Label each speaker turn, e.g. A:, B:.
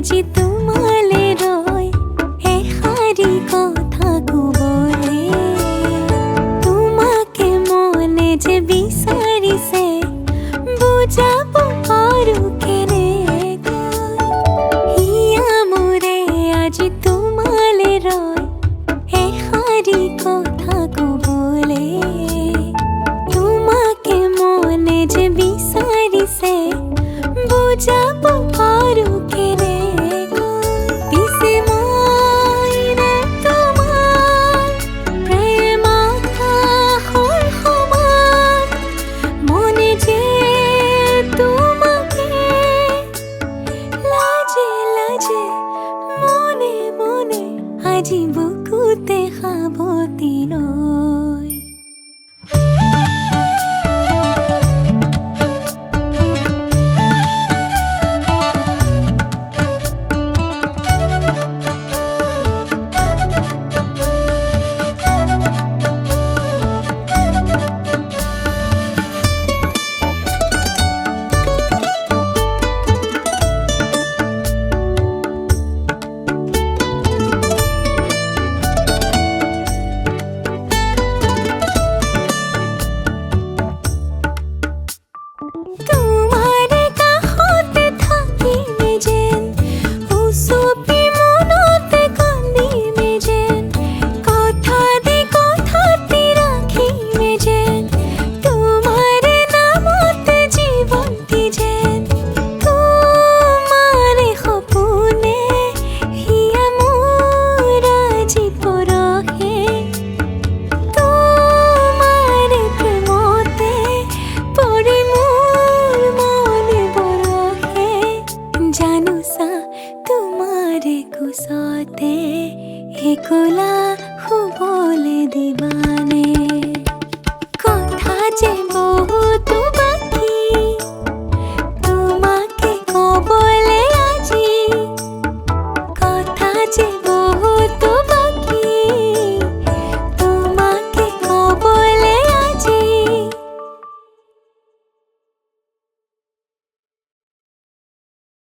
A: আজি তোমালে রয় এহারি কথা বলে তোমাকে মনে যে বিচারিছে বুঝাব পারু কেনে হিয়া মোরে আজি তোমালে রয় এহারি কথা বলে তোমাকে মনে যে বিচারিছে বুঝাব পারু কেনে পিছে মইরে তোমার প্রেম আকাশৰ সমান মনে যে তোমাকে লাজে লাজে মনে মনে আজি বুকুতে সাৱতি নয় তোমার